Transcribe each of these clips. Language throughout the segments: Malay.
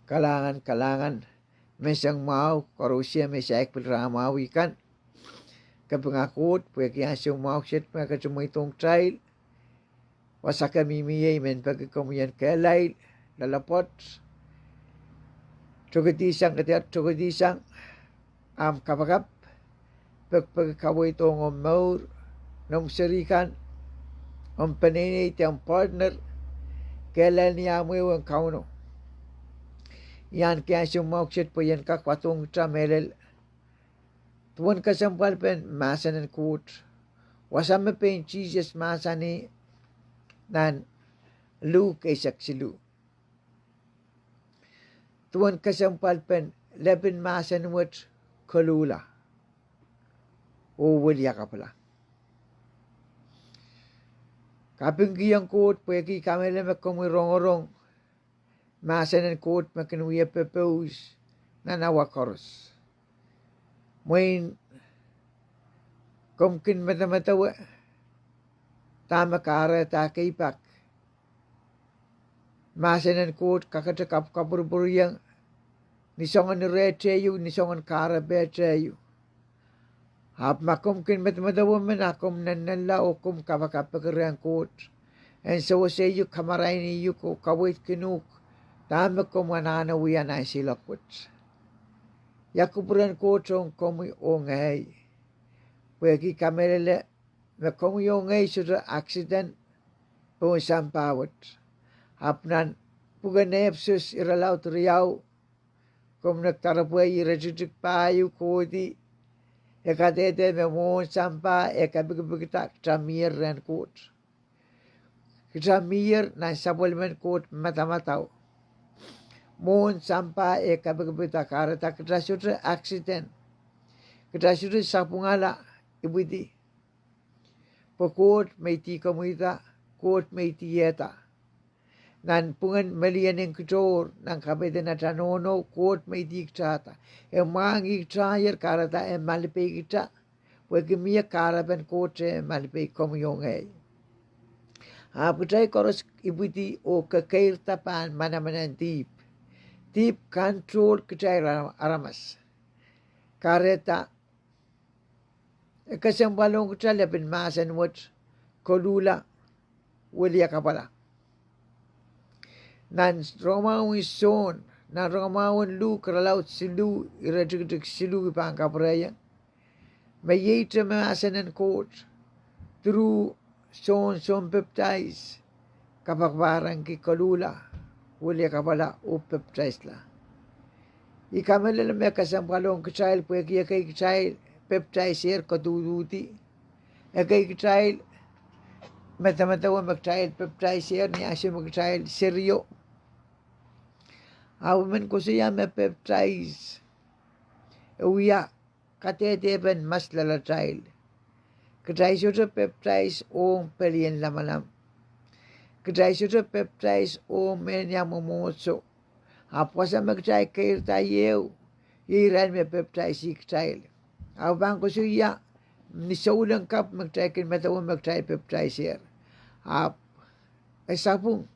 kalangan mesang mau korusia mesaik pelrama ikan kapengakut pagi asung mau set maka cuma itong trail wasaka mimiyay men pagi komuyan kelay lalapot chogatisang katiat chogatisang kapakap pagpagkawoy itong maur nung serikan ang panini itong partner kelay niya mo yung kauno yan kaya sumoksit po yan kakwatong tramelel. Tuwan kasampal pen masan and kut. Wasama pen Jesus masani nan lu kaysak silu. Tuwan kasampal pen leben masan wat Koluhla. O Weliakapwala. Kaping giyang kut pweki kamele makumwi rong-rong. Masan and court makinuya pepos na nawakoros. Moin kumkin mata-matawa tama kara takipak. Masan and court kakatakap kapur-buriyang nisongan recheyu nisongan kara becheyu. Hap makumkin mata-matawa manakum nanala okum kapakapakariang court. And so say you kamaraini you ko kawit kinuk. Tama ko manana wiyan ay silakot. Yakupuran ko chong komi ongay. Pweki kamerele me komi ongay suda accident po sampawat. Hapnan puganepsus iralaw triyaw. Kum nagtarapway irajujuk payo kodi. Ekadede me mo sampa ekabigabigita chamir ren kot. Chamir na sabulman kot matamataw. Mohon sampai kabagabita karata kedrasudra accident. Kedrasudra sapungala ibu di. Pekot meiti komuita, kot meiti yeta. Nan pungan melian yang kejor, nan kabeda na tanono, kot meiti kchata. Mangi kchayar karata malipe kita. Pwegimia karaban kot malipe komuyong ay. Aputay koros ibu di o kakair tapan mana-mana deep. Deep control kecai aramas. Kareta. Kasambalong kecai lebih masan wat Koluhla Weliakapwala. Nan Romawi son. Nan Romawan lu keralaut silu. Irajuk silu pangkapraya. Mayita masan and court. Through son baptized. Kapakbarang ki Koluhla Weliakapwala o baptized la. Ikamela na may kasampalong kachayl pweki kay kachayl baptizer kaduduti. Kay kachayl matamatawa magchayl baptizer ni asya magchayl seryo. Awaman ko siya may baptize. Uya kateteban mas lala chayl. Kachayl siya baptize o pelian lamalam. Kachayl siya baptize o menyamumoso. Apasa magchay kair tayo, iran me peptay si kchayl. Abang ko siya, nisaulang kap magchay kin matawang magchay peptay siya. Ay sapong.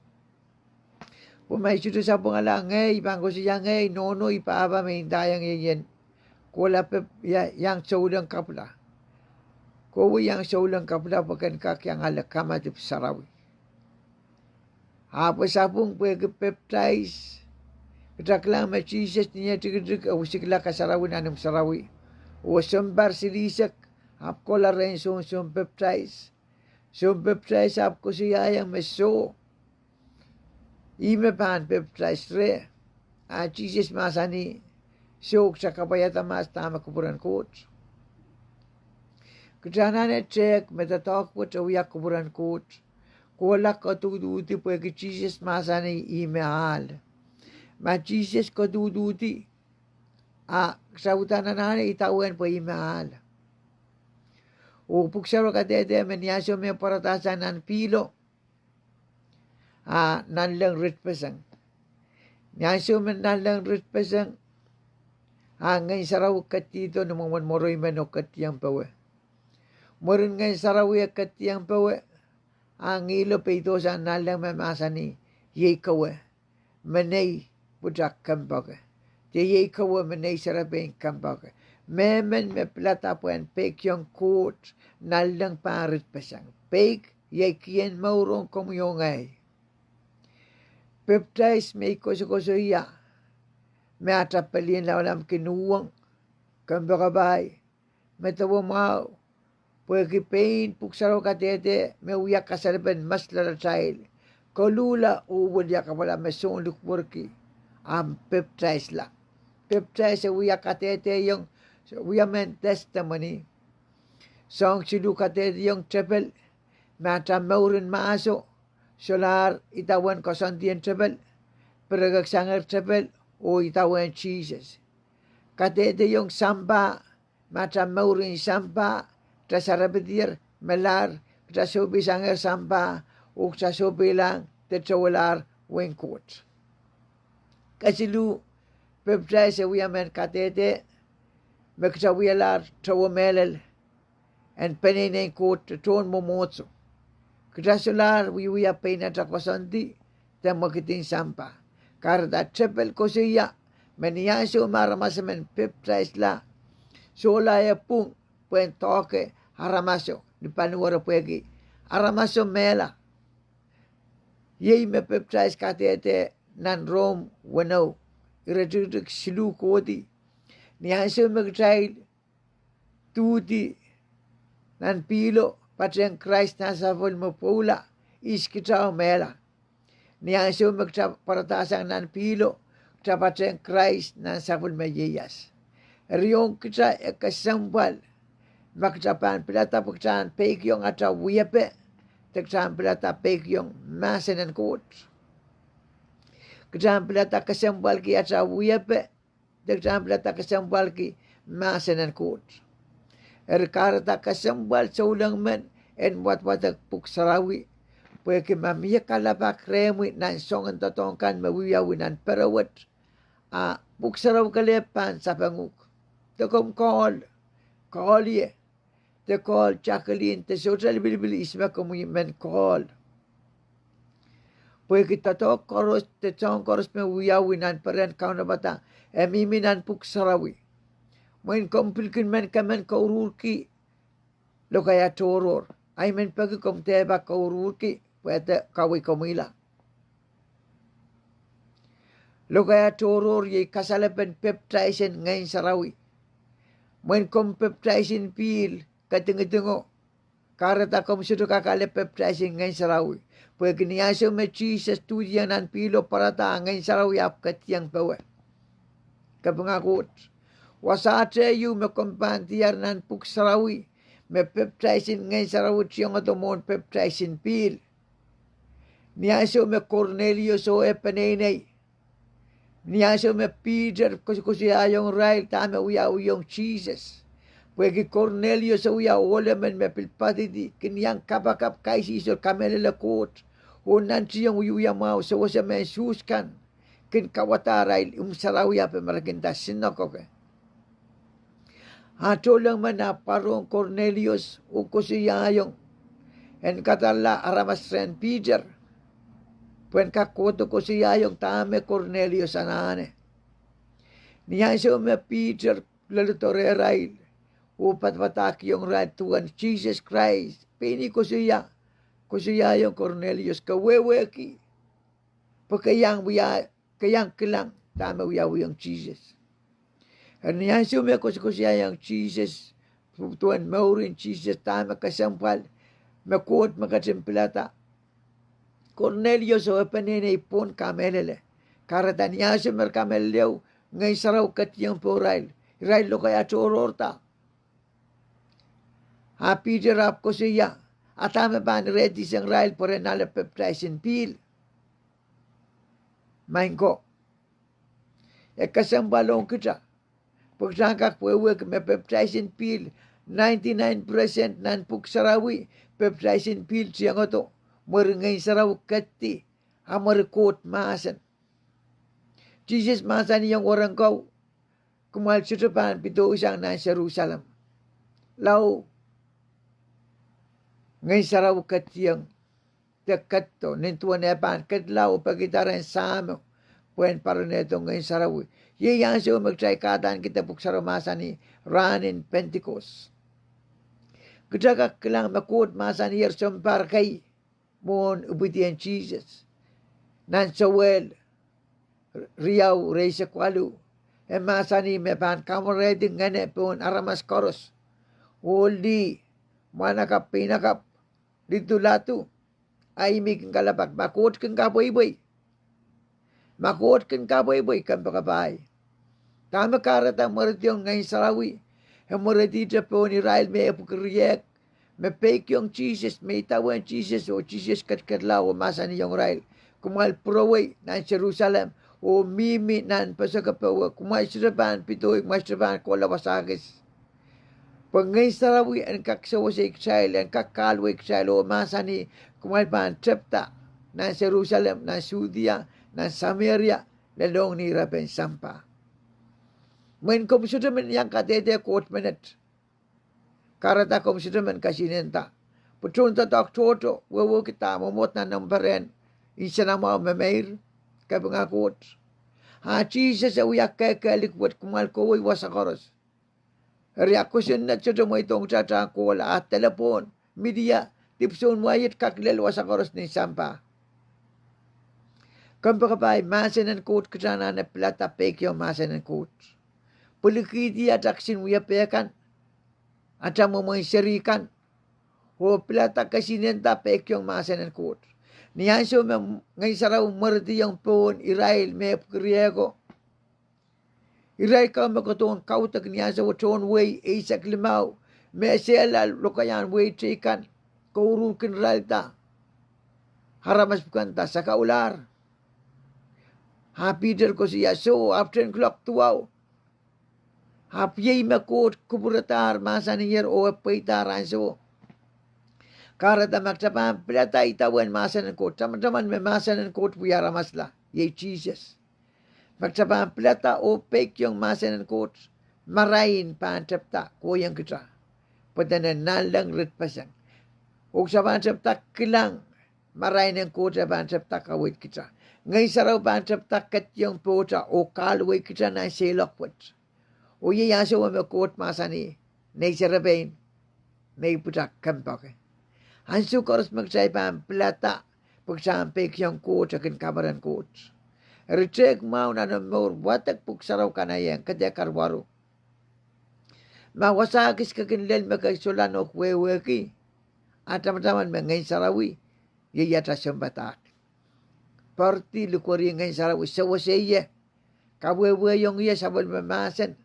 Pumay siya sapong ala ngay, bang ko siya ngay, nono ipaaba may hindayang yan. Kula pep, yang saulang kap la. Kuwi yang saulang kap la, pakan kak yang alakamatip sarawi. Apa sapong pwede peptize. Ketaklang Jesus niya tigidrik awisikla kasarawin anong sarawi. O sambar silisak apko la rin son baptize. Son baptize apko siya yang meso. Ime pan baptize re. Jesus masani sok sa kabayata mas tama kuburan coach. Ketahanan cek metatok po cawiyak kuburan coach. Kolak katuduti po Jesus masani ime hal. Ma Jesus kaduduti. Sautan na nana itawan po imahal. O puksaro ka dede menyaso may paratasan ng pilo. Nanlang ritpasang. Nyaso men nanlang ritpasang. Ngayon saraw katito naman moroy man o katiyang pawe. Morin ngayon saraw katiyang pawe. Ang ilo pa ito sa nanlang mamasani. Yay kawe. Manay. budak kambag. Te ye kawa meneisara ben kambag. Memen me plata puen pek yung court nalang parit pasang. Pek ye kien maurong komyongay. Baptize me koso iya. Me atapalin la walam kinuwang. Kambagabay. Me tawo mau. Pwede pain puksaro katete me uya kasarban mas lalatrail. Koluhla o Weliakapwala me son lukburki. Am baptize la. Baptize uya katete yung uya men testimony. Song silu katete yung chapel. Mata maurin maaso. Solar itawan kosandian chapel. Peragaksangar chapel o itawan Jesus. Katete yung samba. Mata maurin samba. Trasarabedir melar. Trasobi sangar samba. O trasobi lang. Tetsawalar wengkot. Kasilu. Baptize uya men katete. Meksawialar trawamelel. And peninen kot ton momotso. Krasular wiya pena takosandi tamakitin sampa. Karda chapel ko siya meniyaso maramasamen baptize la. Sola ya pung puen toke haramaso di panuara puegi. Haramaso mela. Yei me baptize katete nan Rome wano. Irajudik silu kodi. Niyaso magtrail tudi nan pilo patren Christ nasa mo pula iskitaw mela. Niya siya magpaparatasang nan pilo patren Christ nasa mayayas. Riyong kita ekasambal magtapan pilata pagtaan pekyong at wiyape tagtaan pilata pekyong masanan kot. Kagtaan pilata kasambal ki at wiyape tagtaan pilata kasambal ki masanan kot. Karata kasambal sa ulang men en wat-watak puksarawi. Pwede mamiya kalabak remwi nan songan tatongkan mawiyawi nan perawat. Puksaraw kalepan sa panguk. Takom call ye. Te call chakalin te social bilibili isma kumuyi men call. Pwede tatok koros te tong koros mawiyawi nan peren kaunabata. Emimi nan puksarawi. Main kompilkin men kamen kaururki lo kaya toror. Ay men pagi kom teba kaururki pwede kawi komila. Lo kaya toror ye kasalapen peptaisen ngayon sarawi. Main kom peptaisen pil katingitingo. Karata kom sudo kakale peptaisen ngayon sarawi. Pwede niyaso me Jesus tudiyan nan pilo parata ngayon sarawi ap katiyang pawe. Kapangakot. Wasate yu me kompantiar nan puksarawi. Me peptaisin ngayon sarawi siyang atomon peptaisin pil. Niyaso me Cornelius o epanenay. Niyaso me Peter kusi ayong rail tame uyong Jesus. Pwede Cornelius o uya olemen me pilpatiti. Kinyang kapakap kaisiso kamelelakot. Unan siyang uyuya mau sa wasa men suskan. Kin kawataray sarawi ape marakintas sinokoke. Ato lang man na parong Cornelius o kusiyayong en katala aramas ren Peter. Puen kakoto kusiyayong tame Cornelius anane. Niyaso me Peter lalutore rail. Upat watak yung rail tuan Jesus Christ. Pini kusiyayong Cornelius kaweweki. Pagkayang kilang tame uyawiyong Jesus. Niya sume kusya yang Jesus tuan maurin Jesus tama kasampal makot makatimpilata Cornelius o panene ipon kamelele karata niya sumer kameleo ngay saraw katyang po rail lo kaya chororta happy dirap kusya atame ban ready sang rail por enala peptaisin pil maingo kasambalong kita. Pagsangkak pwewe me peptaisin pil 99% nan puksarawi peptaisin pil siyang oto merengay saraw kati amarikot maasan. Jesus maasan yung orang kau kumal sutupan pito isang na Jerusalem. Lau ngay saraw katiyang dekat to nintuan epan katlaw pagitaran samo Puen paruneto ngayon sarawi. Ye yang siya magtry kadaan kita puksaro masa ni ran in Pentecost. Kita kilang makut masa ni yer sempar kay mon ubitian Jesus. Nan sawel riau reisa kwalu. E masa ni me pan kamore ding ngane pun aramas koros. Woli mana kap pinakap dito latu. Ay mi kang kalabak makut kang kaboy-boy. Makut kang kaboy-boy kang pakabay. Tama karata maratyong ngayon sarawi. Maratita po ni Israel may apukriyak. May fake yung Jesus. May tawan Jesus. O Jesus katkatlaw. O masa niyong Israel. Kumal puraway ng Jerusalem. O mimi nan pasagapawa. Kumal siraban pitoy. Masiraban ko lawasagis. Pag ngayon sarawi ang kaksawa sa Israel. Ang kakalwa Israel. O masa ni kumal pan trepta. Ng Jerusalem. Ng Judea. Ng Samaria. Lalong ni Raben Sampa. Men komsudaman yang katete court minute. Karata komsudaman kasinenta. Putunta doktor wewo kita momot na numberen. Isa na mo memair. Kabang court. Ha Jesus uyak kekalik buat kumal kowe wasakoros. Reakusin na chudo mo itong tata kola at telepon. Media. Tipsun wayit kaklel wasakoros ni Sampa. Kampakapay masanan court katana na plata pekyo masanan court. Pulikiti at aksin uyapekan at mamansirikan o plata kasinenta pekyong masanan kot. Niyanso ngay saraw marti yung pon Israel me kriego. Israel ka makotong kautak niyanso waton way isak limaw me sela lokayan way chikan kaurukin ralta haramas bukanta sa kaular. Ha Peter ko siya so after clock tuwaw. Hapyay makot kuburatar masa niyer o paitar so. Karata magtapan plata itawan masa ng kot. Taman may masa ng kot buyara masla. Ye Jesus. Magtapan plata o pek yung masa ng kot. Marayin pantapta. Kuyang kita. Padanan nalang rit pasang. O sa pantapta kilang. Marayin ng kot sa pantapta kawit kita. Ngay saraw pantapta kat yung pota o kalway kita na silokwat. O ye yaso wa me kot masani nei serabain nei putak kampake hansu koros magsay pam plata pagsam pekyong kot akin kabaran kot recheck mau na mor watak puksaraw kanayang kadya karwaro mawasakis kakin lel makasulan ok weweki atam-taman ngay sarawi ye yata sambatak parti lukwari ngay sarawi sawaseye kabwewe yung ye sabal mamasan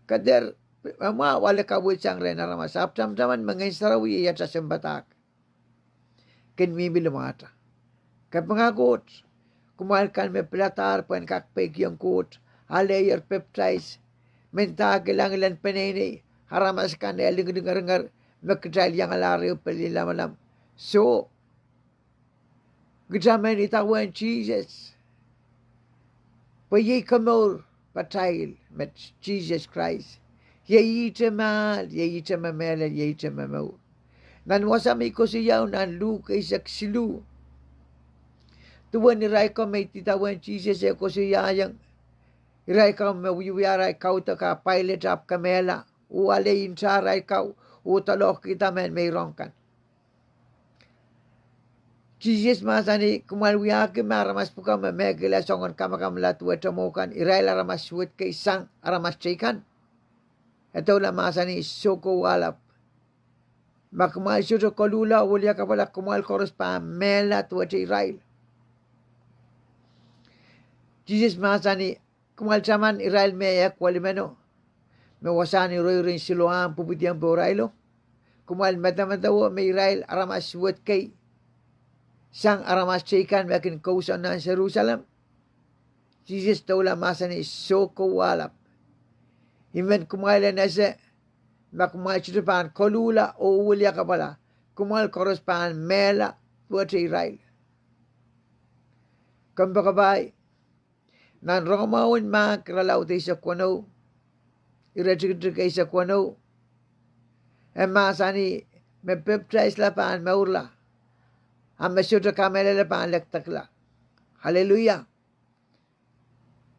kader ama wala kabuit sang rena ramas aptam taman mangisarawi ya sa sembatak ken mi bilumata kapangagot kumalkan me platar pen kakpeg yung kut alayer peptides menta gelangilan penene haramas kan eling dengar makdal yang alari pelila malam so gejamen itawan Jesus payi kamor patail met Jesus Christ. Ye itemal, ye itemamela, ye itemamo. Nan wasami ko siyaw nan luka isak silu. Tuwan ni rai ko may titawan Jesus e ko siyayang. Rai ko mawiwiaray kau ka pilot up kamela. Uwale insaray kau. Utalok kita men may rongkan. Jesus masani kumalwiyake maramas puka memegila songon kamakamalat wetamokan Israel aramas wet kay isang aramas chikan. Ito la masani soko walap. Makmal siya Koluhla Weliakapwala kumal koros pa melat wet Israel. Jesus masani kumal saman Israel meyak walimeno. Mewasani roy rin siluan pupitiang borailo. Kumal matamatawo may Israel aramas wet kay sang aramas chikan makin kausan na Jerusalem. Jesus taula masani soko walap. Imen kumaila na sa makumal chutupan Koluhla o Weliakapwala. Kumal korospan mela buat Israel. Kampakabay. Nan Romaun ma kralaw tayo sa kwano. Iratigitrig kayo sa kwano. E masani me peptrais la paan maurla. Ang masyuto kamela la paan lektakla. Haleluya.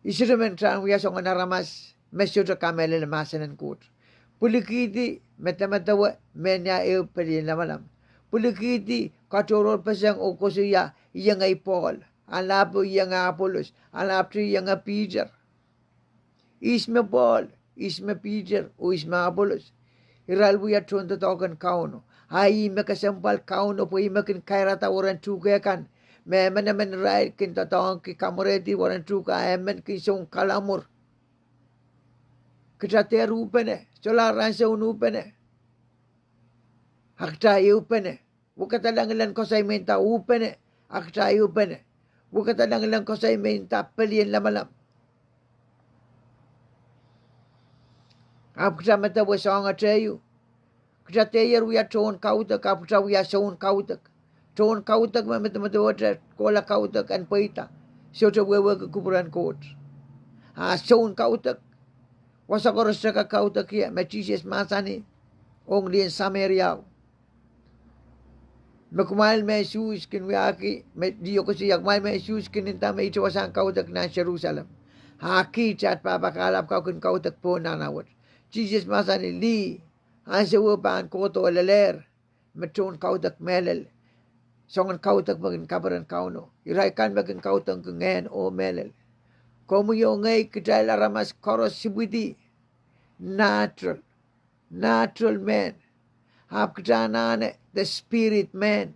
Isirumen tran wiya songa naramas mesyoto kamele le masanen kut. Pulikiti metamatawa menya eu peli lamalam. Pulikiti katorol pasang okosuya yang ay Paul. Alapo yang Apollos. Alapto yang Peter. Isme Paul. Isme Peter. O isme Apollos. Iral wiya tonto token kauno. Ai makasambal kauno po imakin kairata orang tugekan. Memen rai kin tatong ki kamoreti orang tuka emen ki song kalamur. Kita rupene, solar ransa unupene. Akta upene. Bukata langilan kosay menta upene. Akta upene. Bukata langilan kosay menta pelien lamalam. Apkta mata wasong atayu. Kita teyer wiya ton kautak apkta wiya son kautak. Ton kautak mata wata kola kautak an paita. Soto wewe kuburan kot. Son kautak. Wasakoros ka kautak ya metisis masani. Ong lien Samaria. Mekumal me Jesus kin wiaki me dio ko siyak mal me Jesus kin inta me ito wasang kautak na Jerusalem. Haki chat papakalap kau kin kautak po nanawat. Jesus masani li. Ansa wupan koto leler. Meton kautak melel. Songan kautak magin kabaran kauno. Iraikan magin kautak kengen o melel. Komu yo ngay kitay laramas koros sibudi. Natural. Natural man. Hap kitanane the spirit man.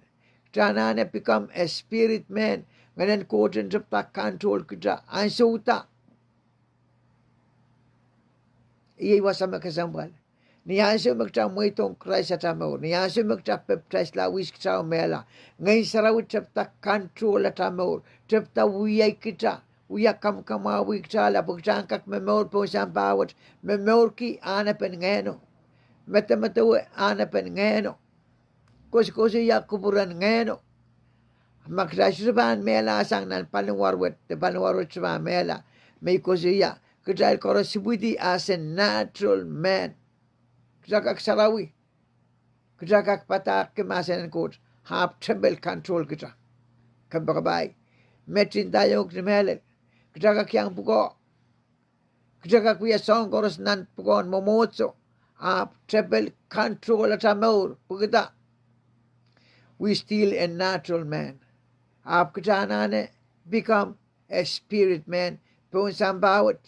Kitanane become a spirit man. Ngayon koten sa control kita. Ansa uta. Iya wasama kasambal. Niyaso magta mo itong Christ at amaw. Niyaso magta peptais la wis kita mela. Ngayon sarawit sa control at amaw. Sa wiyay kita. Wiya kamawi kita la pagtangkak memor po sa bawat. Memor ki anapan ngeno. Mata-matawa anapan ngeno. Kus-kusi ya kuburan ngeno. Magsasabahan mela asang nan panungwarwat. De panungwarwat sa mela. May kusi ya. Kita korosibudi as a natural man. Kita kaksarawi. Kita kakpatak kemasan kot. Hap tremble control kita. Kampakabay. Metrin tayo knimelel. Kita kakyang puko. Kita kakwiya song koros nan pukon momotso. Hap tremble control at amor. Pugita. We still a natural man. Hap kita nane become a spirit man. Pun sambawat.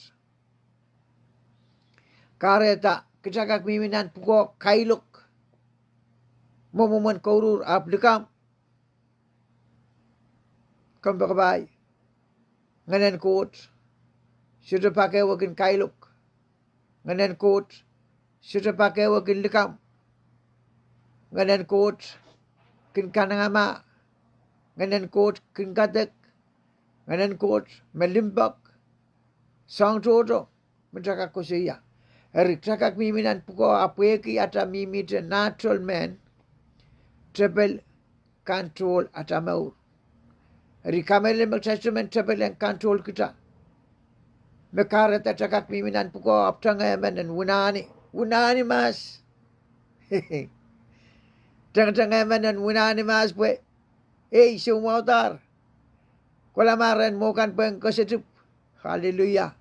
Kareta kita kakmiminan puko kailuk. Momuman kaurur aplikam. Kampakabay. Nganan kot. Sudah pakai wakin kailuk. Nganan kot. Sudah pakai wakin likam. Nganan kot. Kin kanangama. Nganan kot kin katek. Nganan kot melimbak. Sang toto. Menjaka kusiya. Rikakak miminan puko apueki ata mimit natural man. Triple control ata maur. Rikamele magsasaman triple and control kita. Mekarat at kakak miminan puko aptanga yaman and wunani. Wunani mas. Tanga yaman and wunani mas pwe. Sumautar. Kulamaran mokan peng kasitup. Hallelujah.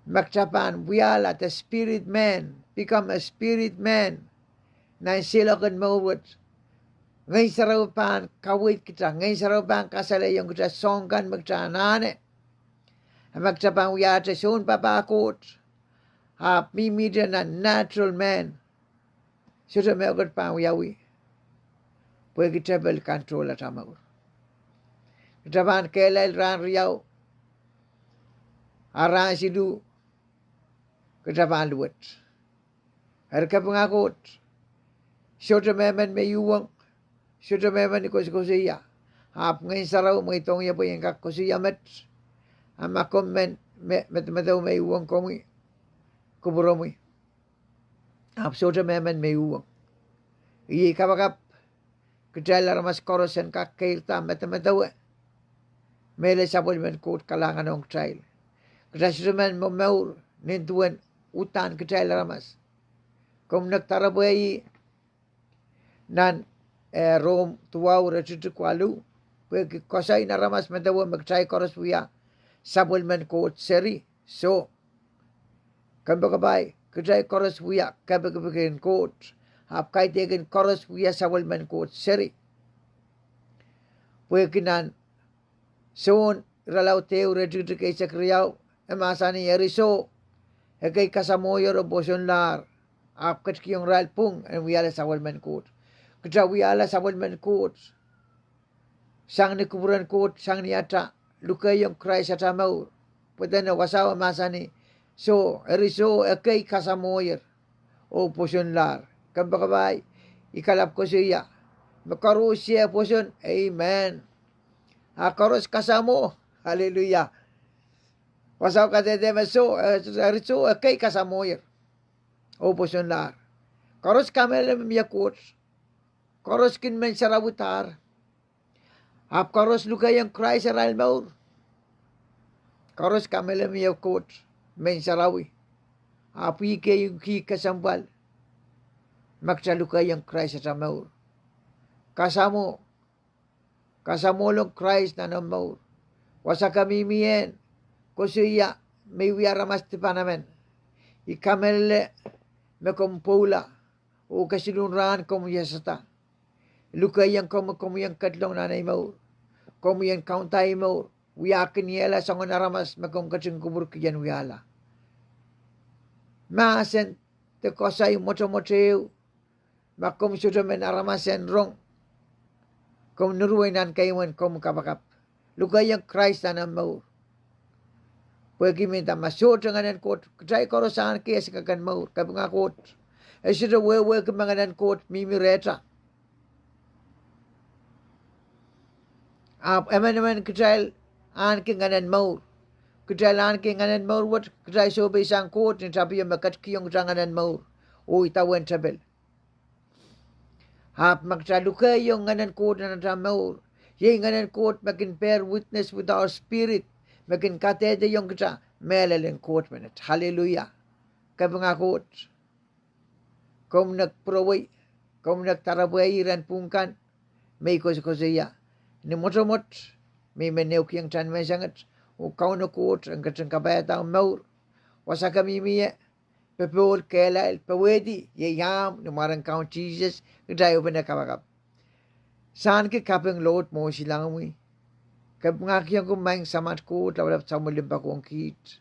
Magtapan, wiyala, the spirit man, become a spirit man. Na silakan mawat. Ngayon sarapan, kawit kita. Ngayon sarapan, kasalayang kita, songkan magtanane. Magtapan, wiyata, soon papakot. Mimida na natural man. Sudah mewagat pa, wiyawi. Pwede kita bel control at amaw. Magtapan, kailal ran riyaw. Aran sidu. Ketapan luat. Harga pengakut. Sudah memang mayuang. Sudah memang ikut-ikusiya. Hap ngayon saraw mo itong iya po yung kakusiya met. Ama komen met-metaw mayuang komi. Kuburo mo. Hap sudah memang mayuang. Iya kapakap. Kejala ramas korosan kakailta met-metaw. Mele sabol men kut kalangan ng trail. Kejala men mamaur. Nintuan. Utan kecil ramas. Kung nagtarabay nan Rome tuwaw rachit kwalu. Pwede kosay na ramas madawa magtry koros wiya. Supplement coach seri. So, kabagabay, kajay koros wiya, kabagabagin coach. Hap kay tegen koros wiya supplement coach seri. Pwede kinan, soon, ralaw teo redrito kay sa kriyaw, emasani eriso, kay kasamoyo ro boson lar, hap kachkiyong ral pung, and wiyala supplement coach. Kajay wiyala supplement coach. Sang ni kuburan coach, sang ni ata, lukay yung Christ at amaw, pwede na wasawa masani, so, eriso, kay kasamoyer, o boson lar, kabagabay, ikalap ko siya, makaroon siya boson, amen. Karos kasamo. Hallelujah. Wasaw ka dede maso. Riso kay kasamo yer. Opos yun lar. Karos kamele miyakot. Karos kin men sarabutar. Ap karos lukay ang Christ aral maur. Karos kamele miyakot. Men sarawi. Api kay yung ki kasambal. Magsalukay ang Christ aral maur. Kasamo. Kasamolong Christ na namaur. Wasa kami mien. Kusuya. May wiyaramas ti panamen. Ikamele. Me kumpula. O kasilunraan kumuyasata. Lukayang kumuyang katlong nanay maur. Kumuyang kauntay maur. Wiyakin yela sa naramas. Me kumkatsing kubur kiyan wiyala. Maasen. Te kosay moto-moto. Makum sudah menaramasen rong. Kung nuruinan kaywan kung kabakap. Lukay ang Christ na maur. Pwede minta masot ang anan kot. Katay korosan kaya sa kagan maur. Kabang akot. E sila wewe kamanganan kot mimireta. Eman katay an kinganan maur. Katay an kinganan maur wat. Katay sobe isang kot. Sabi yung makat kiyong sanganan maur. O itawan sabel. Hap magsalukay yung nganan ko na namaur. Yung nganan ko makin bear witness with our spirit. Makin katede yung kita. Melaleng kot manit. Hallelujah. Kabang akot. Kung nagpraway. Kung nagtarabay ran pungkan. May kos-kosaya. Ni motomot. May menew kiyang chan may sangat. O kaun kot. Ang katang kabayatang maur. Wasa kami miya. Pepol kelail pawedi yam numarang count Jesus kadayo ba nakabakap. Saan ke kapeng lot mo silang mo. Kapag kiyang kumain samat ko tawalap sa mulimba kong kit.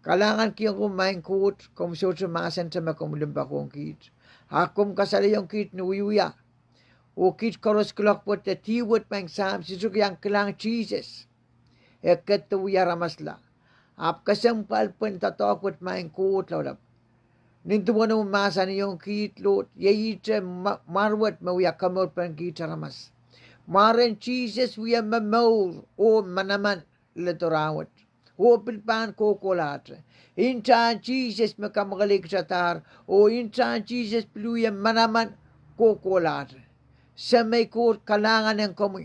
Kalangan kiyang kumain ko kung soto masan sa makumlimba kong kit. Hakum kasali yung kit nuwiya. O kit koros kulak po te tiwot mang sam sisuk yang kelang Jesus. Eket tuwiya ramasla. Ap kasang palpun tatakot main ko tawalap. Nintu mo naman masa niyong kitlot. Yayite marwat mawia kamot pan kita ramas. Maren Jesus wiya mamaur. O manaman letorawat. O pilpan kokolat. Intan Jesus makamagalik sa tar. O intan Jesus pluya manaman kokolat. Sa may kot kalangan ng kami.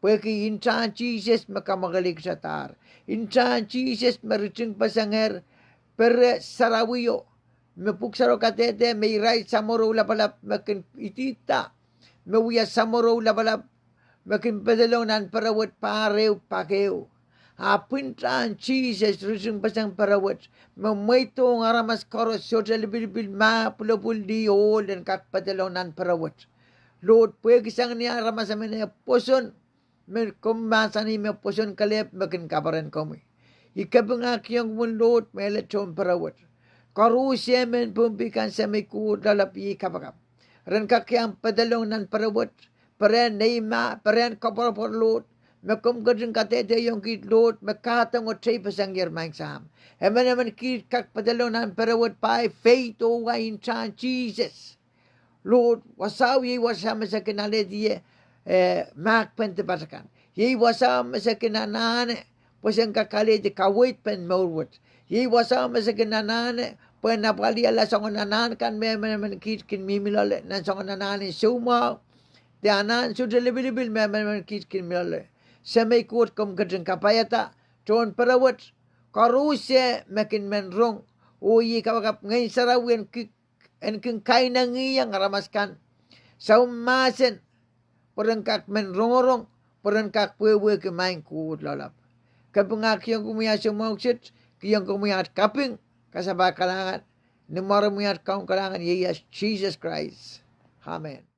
Pwede intan Jesus makamagalik sa tar. Intan Jesus mariting pasanger. Per sarawiyo. Mepuksaro katete, may right samoro lapalap, makin itita. Mawia samoro lapalap, makin padalonan parawat parew pakeo. Apintaan Jesus, rusung pasang parawat. Mamaito ng aramas koros, social bilbil ma, pulapul di hol, dan kak padalonan parawat. Lord, pwede sang niya aramas amin na poson. Kumasa ni may poson kalip, makin kabaran kami. Ikabangak yung Lord, may letong parawat. Karusya men pumpikan sa may kudalapi kapakap. Ren kakyang padalong nan parawat. Paren neima, paren kaparapor lot. Makum gading katete yung kit lot. Makatang o chay pasang yermang sam. Eman naman kit kak padalong nan parawat pa. Faith o wain chan Jesus. Lord, wasawi wasama sa kinalediye. Mak pentepatakan. Ye wasama sa kinanane. Pasang kakaledi kawit pen mawat. Ye wasama sa kinanane, pwede napali ala sa kananan kan may kit kin mimilale na sa kananan suma. Tianan so delibilibil may kit kin milale. Sa may kot kum kadang kapayata, tuon parawat, karusya makin menrong. Uyi kapakap ngayon sarawin en kin kainang iyang ramaskan. Sa umasin, parang kak menrongorong, peran kak pwe ke main kuut lalap. Kapengak yang kumiat semua uksit, yang kumiat kaping, kasabak kalangan, nemara miat kaum kalangan, yes, Jesus Christ. Amen.